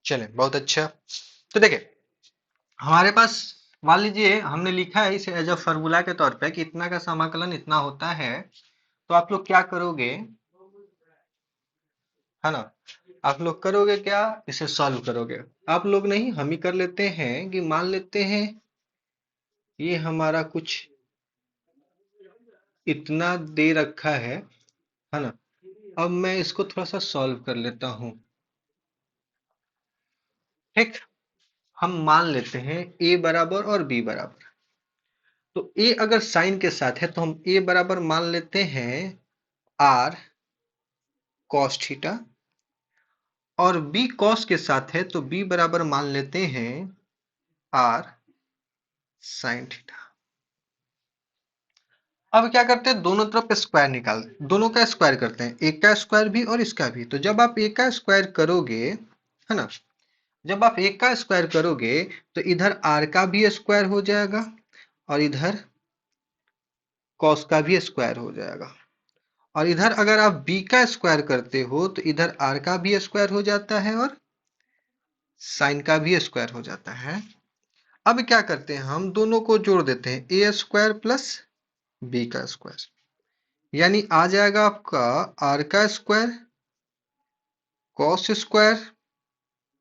चले बहुत अच्छा। तो देखिए हमारे पास मान लीजिए हमने लिखा है इसे एज अ फार्मूला के तौर पे कि इतना का समाकलन इतना होता है। तो आप लोग क्या करोगे, है ना? आप लोग करोगे क्या, इसे सॉल्व करोगे। आप लोग नहीं, हम ही कर लेते हैं कि मान लेते हैं ये हमारा कुछ इतना दे रखा है ना? अब मैं इसको थोड़ा सा सॉल्व कर लेता हूं। ठीक, हम मान लेते हैं ए बराबर और बी बराबर। तो ए अगर साइन के साथ है तो हम ए बराबर मान लेते हैं आर कॉस थीटा, और बी कॉस के साथ है तो बी बराबर मान लेते हैं आर साइन थीटा। अब क्या करते हैं, दोनों तरफ स्क्वायर निकाल, दोनों का स्क्वायर करते हैं, एक का स्क्वायर भी और इसका भी। तो जब आप एक का स्क्वायर करोगे, है ना, जब आप एक का स्क्वायर करोगे तो इधर आर का भी स्क्वायर हो जाएगा और इधर कॉस का भी स्क्वायर हो जाएगा। और इधर अगर आप बी का स्क्वायर करते हो तो इधर आर का भी स्क्वायर हो जाता है और साइन का भी स्क्वायर हो जाता है। अब क्या करते हैं, हम दोनों को जोड़ देते हैं, ए स्क्वायर प्लस बी का स्क्वायर, यानी आ जाएगा आपका आर का square cos square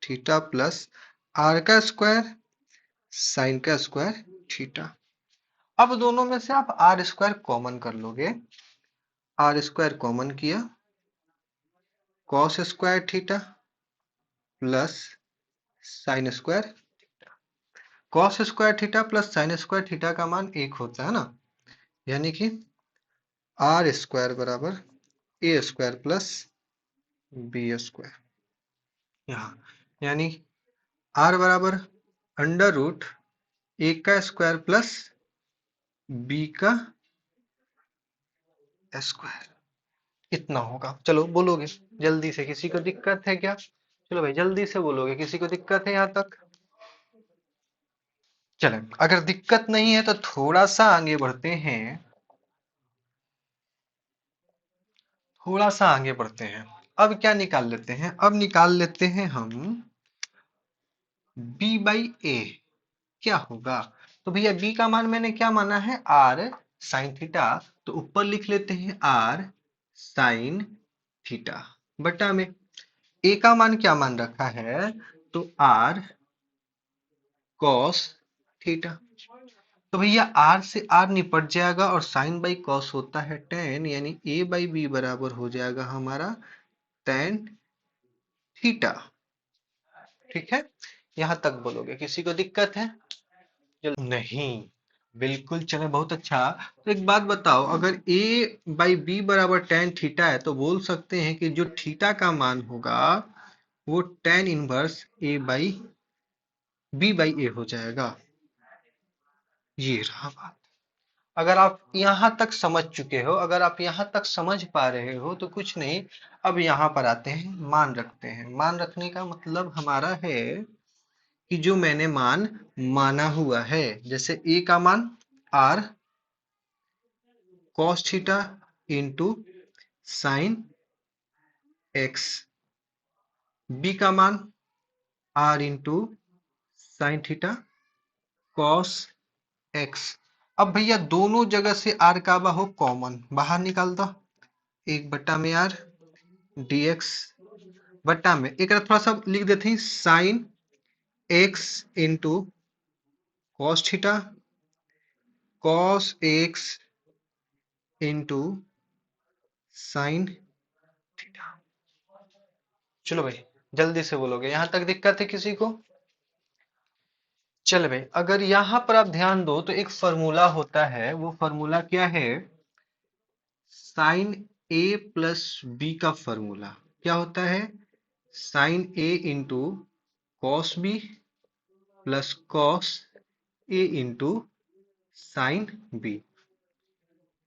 theta plus R का स्क्वायर साइन का स्क्वायर थीटा। अब दोनों में से आप आर स्क्वायर कॉमन कर लोगे, आर स्क्वायर कॉमन किया, cos square theta plus sine square. Cos square theta plus sine square theta का मान एक होता है ना, यानी कि आर स्क्वायर बराबर ए स्क्वायर प्लस बी स्क्वायर। यहाँ यानी आर बराबर अंडर रूट ए का स्क्वायर प्लस बी का स्क्वायर, इतना होगा। चलो बोलोगे जल्दी से, किसी को दिक्कत है क्या? चलो भाई जल्दी से बोलोगे, किसी को दिक्कत है यहाँ तक? चले, अगर दिक्कत नहीं है तो थोड़ा सा आगे बढ़ते हैं, थोड़ा सा आगे बढ़ते हैं। अब क्या निकाल लेते हैं, अब निकाल लेते हैं हम b बाई ए क्या होगा। तो भैया b का मान मैंने क्या माना है, r साइन थीटा। तो ऊपर लिख लेते हैं r साइन थीटा बटा में a का मान क्या मान रखा है, तो r कॉस थीटा। तो भैया r से r निपट जाएगा और साइन बाई कॉस होता है टेन, यानी a बाई बी बराबर हो जाएगा हमारा टेन थीटा। ठीक है, यहां तक बोलोगे, किसी को दिक्कत है? नहीं, बिल्कुल चले बहुत अच्छा। तो एक बात बताओ, अगर a बाई बी बराबर टेन थीटा है तो बोल सकते हैं कि जो थीटा का मान होगा वो tan inverse a by B by A हो जाएगा। ये रहा बात। अगर आप यहां तक समझ चुके हो, अगर आप यहां तक समझ पा रहे हो तो कुछ नहीं। अब यहां पर आते हैं, मान रखते हैं। मान रखने का मतलब हमारा है कि जो मैंने मान माना हुआ है, जैसे a का मान r cos theta into sine x, B का मान r into sine theta cos x. अब भैया दोनों जगह से r का बाहो कॉमन बाहर निकाल दो, एक बट्टा में r dx बट्टा में एक थोड़ा सा लिख देते हैं sign x into cos theta cos x into sine theta. चलो भाई जल्दी से बोलोगे, यहां तक दिक्कत है किसी को? चल भाई, अगर यहां पर आप ध्यान दो तो एक फॉर्मूला होता है, वो फॉर्मूला क्या है, साइन ए प्लस बी का फॉर्मूला क्या होता है, sine A into cos B plus cos A into sine B.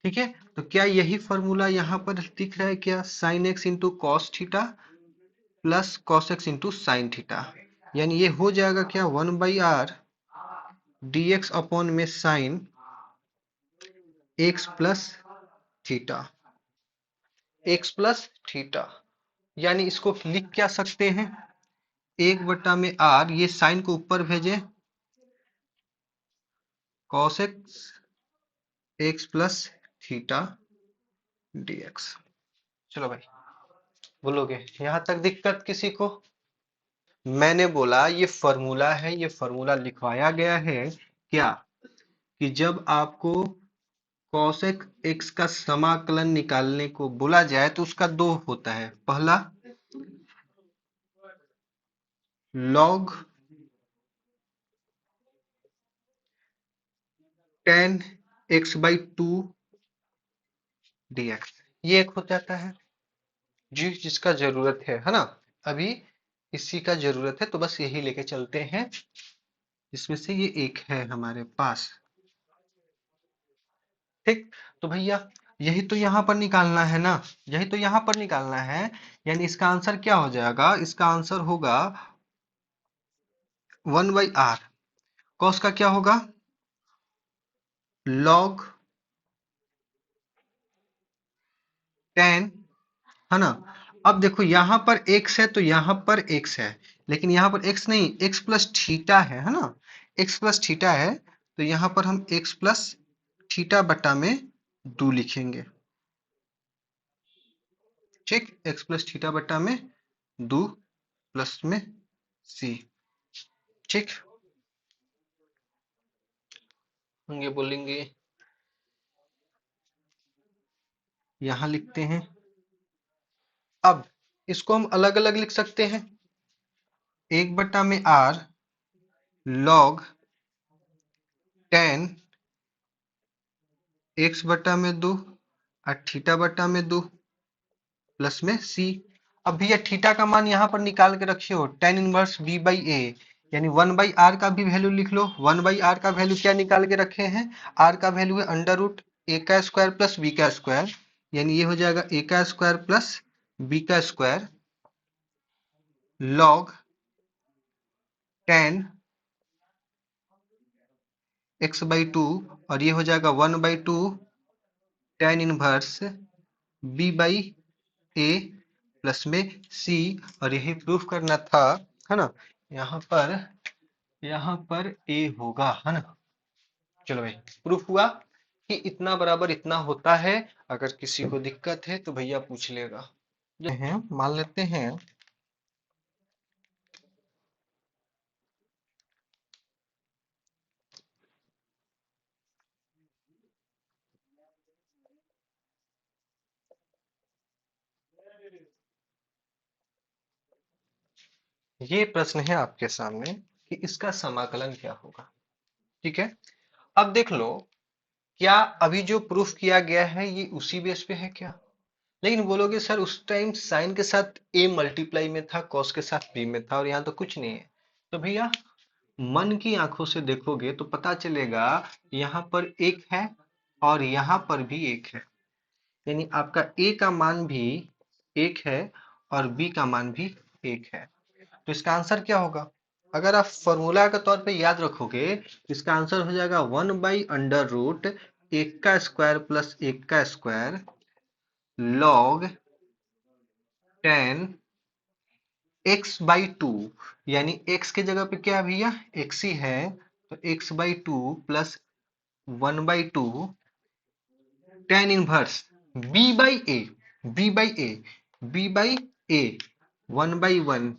ठीक है, तो क्या यही फॉर्मूला यहाँ पर दिख रहा है क्या, sine x into cos theta plus cos x into sine theta, यानी ये हो जाएगा क्या, one by R D X upon में sine x plus theta, x plus theta. यानी इसको लिख क्या सकते हैं, 1/r, ये साइन को ऊपर भेजे, cos x plus theta dx। चलो भाई, बोलोगे यहां तक दिक्कत किसी को? मैंने बोला ये फॉर्मूला है, ये फॉर्मूला लिखवाया गया है क्या, कि जब आपको cosec x का समाकलन निकालने को बोला जाए तो उसका दो होता है। पहला log tan x/2 dx, ये एक हो जाता है जी, जिसका जरूरत है ना। अभी इसी का जरूरत है तो बस यही लेके चलते हैं, इसमें से ये एक है हमारे पास। ठीक, तो भैया यही तो यहाँ पर निकालना है ना, यही तो यहाँ पर निकालना है। यानी इसका आंसर क्या हो जाएगा, इसका आंसर होगा 1/r। कॉस का क्या होगा, log tan, है ना। अब देखो यहाँ पर x है तो यहाँ पर x है, लेकिन यहाँ पर x नहीं, x प्लस थीटा है ना, x प्लस थीटा है, तो यहाँ पर हम x प्लस थीटा बटा में 2 लिखेंगे। ठीक, x प्लस थीटा बटा में 2 प्लस में c। ठीक, होंगे बोलेंगे, यहां लिखते हैं। अब इसको हम अलग अलग लिख सकते हैं, 1/r log tan x बटा में 2 और थीटा बटा में 2 प्लस में c। अब भैया थीटा का मान यहाँ पर निकाल के रखे हो, tan इनवर्स b बाई ए, यानी 1/r का भी वैल्यू लिख लो। 1/r का वैल्यू क्या निकाल के रखे हैं, r का वैल्यू है अंडर रूट a का स्क्वायर प्लस b का स्क्वायर, यानी ये हो जाएगा a का स्क्वायर प्लस b का स्क्वायर log tan x/2, और ये हो जाएगा 1/2 tan inverse b by A plus में c। और यही प्रूफ करना था, है ना। यहाँ पर a होगा, है ना। चलो भाई, प्रूफ हुआ कि इतना बराबर इतना होता है। अगर किसी को दिक्कत है तो भैया पूछ लेगा। जो है मान लेते हैं ये प्रश्न है आपके सामने कि इसका समाकलन क्या होगा। ठीक है, अब देख लो, क्या अभी जो प्रूफ किया गया है ये उसी बेस पे है क्या। लेकिन बोलोगे सर उस टाइम साइन के साथ a मल्टीप्लाई में था, कॉस के साथ b में था, और यहाँ तो कुछ नहीं है। तो भैया मन की आंखों से देखोगे तो पता चलेगा यहाँ पर एक है और यहाँ पर भी एक है, यानी आपका a का मान भी एक है और b का मान भी एक है। तो इसका आंसर क्या होगा, अगर आप फॉर्मूला के तौर पे याद रखोगे तो इसका आंसर हो जाएगा 1/अंडर रूट एक का स्क्वायर प्लस एक का स्क्वायर log tan x/2, यानी x के जगह पे क्या है भैया, x ही है, तो x/2 plus 1/2 tan inverse b/a 1/1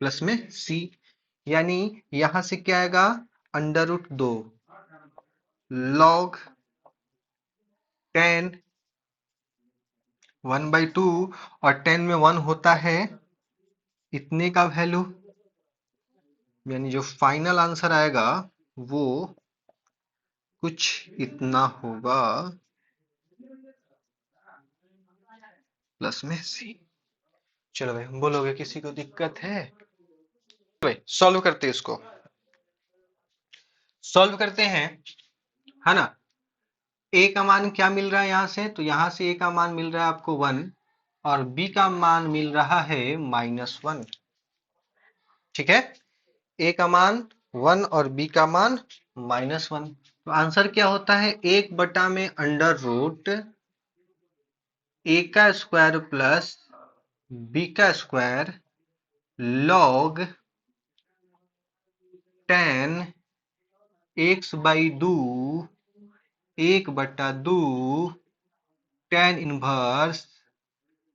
plus में c। यानी यहां से क्या आएगा, अंडर रूट 2 log tan 1/2, और 10 में 1 होता है इतने का वैल्यू, यानी जो फाइनल आंसर आएगा वो कुछ इतना होगा प्लस में सी। चलो भाई, बोलोगे किसी को दिक्कत है, भाई सॉल्व करते हैं इसको, सॉल्व करते हैं, है ना। a का मान क्या मिल रहा है यहाँ से, तो यहाँ से a का मान मिल रहा है आपको 1 और b का मान मिल रहा है -1। ठीक है, a का मान 1 और b का मान -1। तो आंसर क्या होता है, 1 में अंडर रूट a का स्क्वायर प्लस b का square log ten x by दो 1/2 ten inverse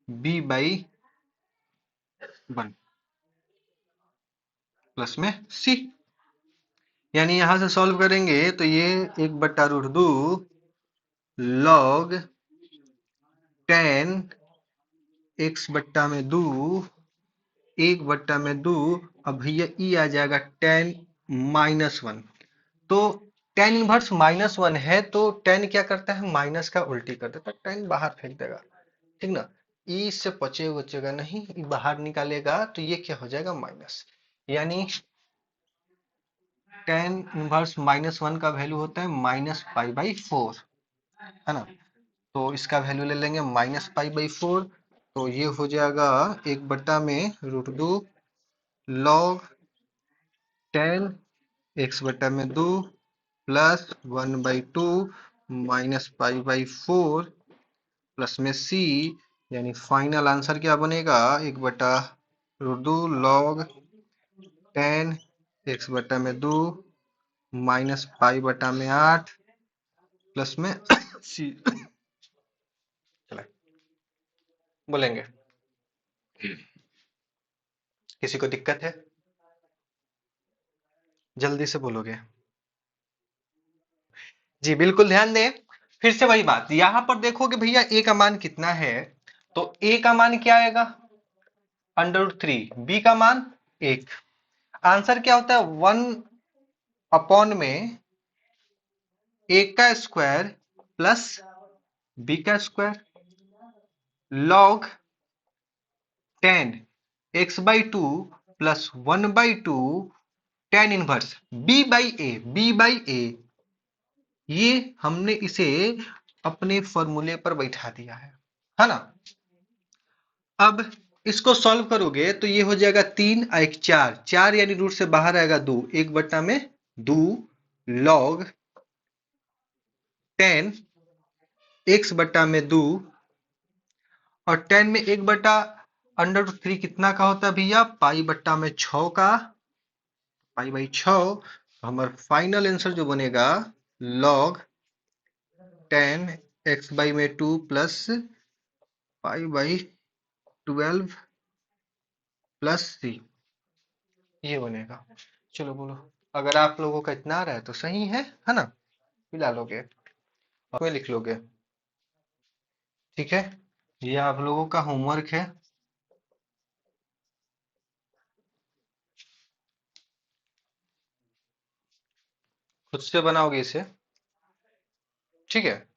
B by 1 plus में सी। यानी यहां से सॉल्व करेंगे तो ये 1/√2 लॉग टेन एक्स बट्टा में 2 1/2। अब भैया ई आ जाएगा टेन-1। तो टेन इनवर्स -1 है तो टेन क्या करता है, माइनस का उल्टी कर देता है, टेन बाहर फेंक देगा, ठीक ना। ई से बचेगा नहीं, ई बाहर निकालेगा तो ये क्या हो जाएगा, माइनस। यानी टेन इनवर्स -1 का वैल्यू होता है -π/4, है ना। तो इसका वैल्यू ले लेंगे -π/4। तो ये हो जाएगा 1/√2 log ten x/2 plus 1/2 -π/4 plus में c। यानी फाइनल आंसर क्या बनेगा, 1/√2 लॉग टेन x/2 -π/8 प्लस में c। चला बोलेंगे, किसी को दिक्कत है, जल्दी से बोलोगे। जी बिल्कुल ध्यान दें। फिर से वही बात, यहां पर देखोगे भैया ए का मान कितना है, तो ए का मान क्या आएगा, √3। बी का मान 1। आंसर क्या होता है, 1 में ए का स्क्वायर प्लस बी का square log ten x/2 plus 1/2 ten inverse B by A. ये हमने इसे अपने फॉर्मूले पर बैठा दिया है ना। अब इसको सॉल्व करोगे तो ये हो जाएगा 3 और 1 4, 4 यानी रूट से बाहर आएगा 2, 1/2 लॉग टेन x/2 और 10 में 1/√3 कितना का होता है भैया, π/6 का, π/6। हमारा फाइनल आंसर जो बनेगा लॉग 10 x/2 प्लस π/12 प्लस सी, ये बनेगा। चलो बोलो, अगर आप लोगों का इतना आ रहा है तो सही है ना, मिला लोगे और लिख लोगे, ठीक है। ये आप लोगों का होमवर्क है, खुद से बनाओगे इसे, ठीक है।